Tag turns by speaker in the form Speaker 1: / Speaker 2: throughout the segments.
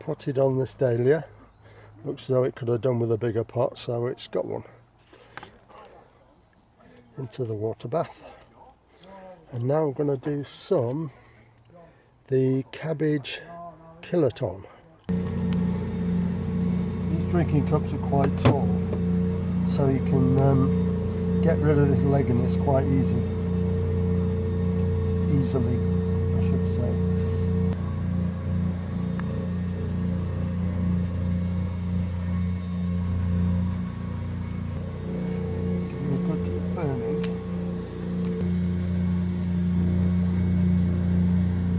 Speaker 1: potted on this Dahlia. Looks as though it could have done with a bigger pot, so it's got one into the water bath. And now I'm going to do the cabbage kiloton. These drinking cups are quite tall, so you can get rid of this legginess quite easily, I should say. Give me a good burning.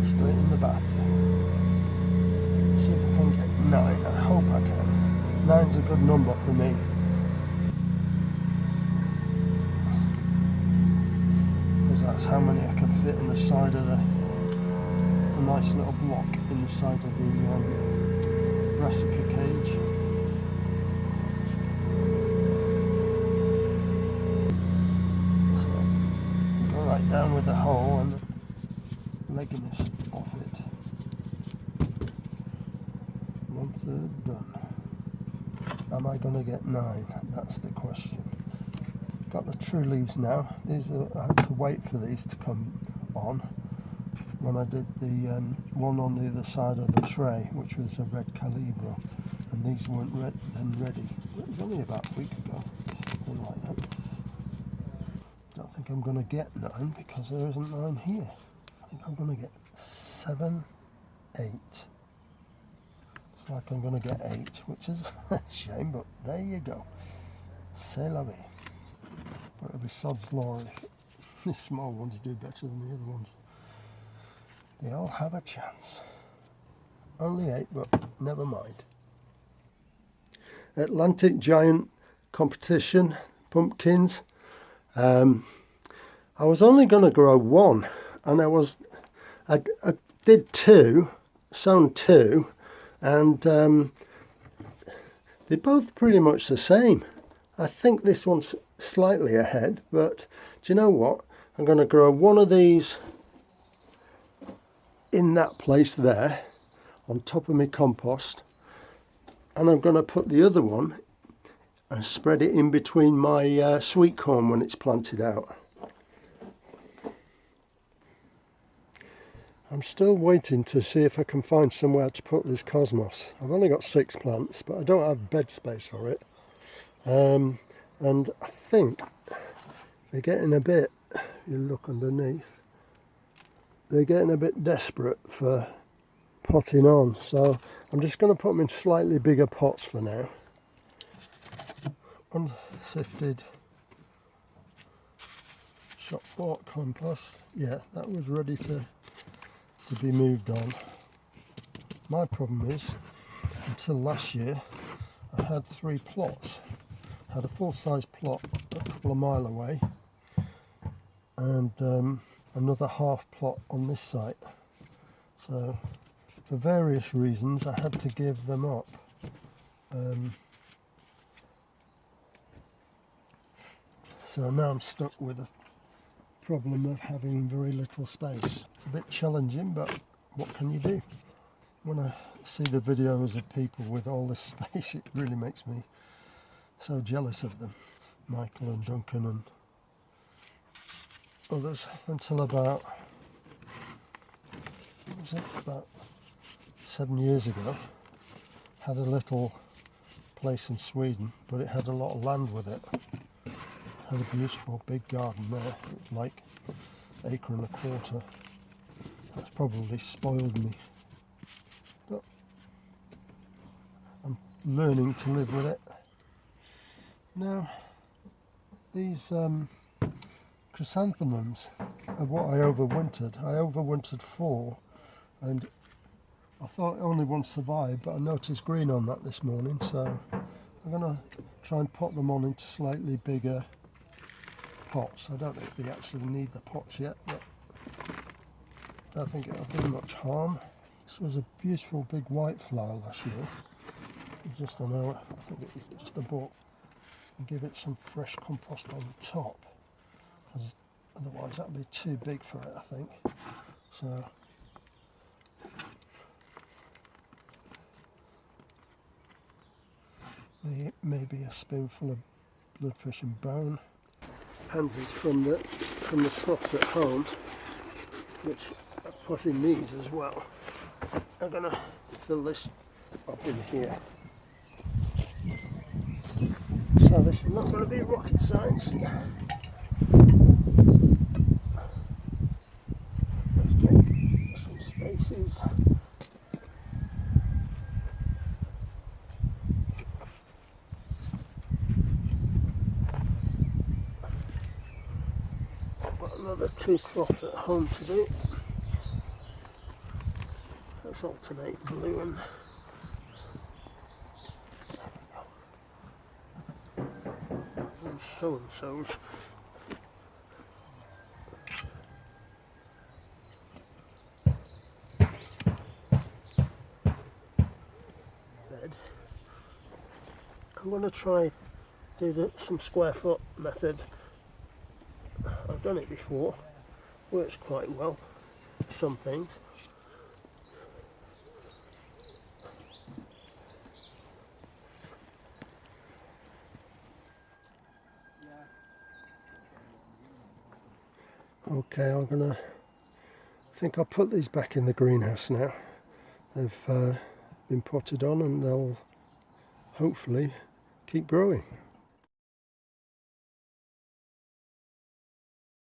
Speaker 1: Straight in the bath. Let's see if I can get 9. I hope I can. 9's a good number for me. Because that's how many I can fit in the side of the nice little block in the side of the brassica cage. So go right down with the hole and the legginess off it. 1/3 done. Am I going to get 9? That's the question. Got the true leaves now. I had to wait for these to come on when I did the one on the other side of the tray, which was a red calibro, and these weren't ready. It was only about a week ago, something like that. Don't think I'm going to get 9 because there isn't 9 here. I think I'm going to get 7, 8. It's like I'm going to get 8, which is a shame, but there you go. C'est la vie. But it'll be sod's law if these small ones do better than the other ones. They all have a chance. Only 8, but never mind. Atlantic Giant competition, pumpkins. I was only going to grow 1, and I did 2, sown 2, and they're both pretty much the same. I think this one's slightly ahead, but do you know what? I'm going to grow one of these in that place there on top of my compost, and I'm going to put the other one and spread it in between my sweet corn when it's planted out. I'm still waiting to see if I can find somewhere to put this cosmos. I've only got 6 plants, but I don't have bed space for it. And I think they're getting a bit, you look underneath, they're getting a bit desperate for potting on. So I'm just going to put them in slightly bigger pots for now. Unsifted shop bought compost. Yeah, that was ready to be moved on. My problem is, until last year, I had 3 plots. I had a full-size plot a couple of mile away, and another half plot on this site. So, for various reasons, I had to give them up. So now I'm stuck with a problem of having very little space. It's a bit challenging, but what can you do? When I see the videos of people with all this space, it really makes me so jealous of them. Michael and Duncan and others, until about 7 years ago, had a little place in Sweden, but it had a lot of land with it. Had a beautiful big garden there, like 1.25 acres. That's probably spoiled me, but I'm learning to live with it. Now, these chrysanthemums are what I overwintered. I overwintered 4, and I thought only one survived, but I noticed green on that this morning, so I'm going to try and pot them on into slightly bigger pots. I don't know if they actually need the pots yet, but I don't think it'll do much harm. This was a beautiful big white flower last year. It was just an hour, I think it was just a bought and give it some fresh compost on the top, because otherwise that'd be too big for it, I think. So maybe a spoonful of bloodfish and bone. Pansies from the troughs at home, which I put in these as well. I'm going to fill this up in here. So this is not going to be rocket science. Let's make some spaces. Got another 2 troughs at home to do. Let's alternate blue and so-and-so's. Bed. I'm going to try do some square foot method. I've done it before, works quite well for some things. Okay, I think I'll put these back in the greenhouse now. They've been potted on and they'll hopefully keep growing.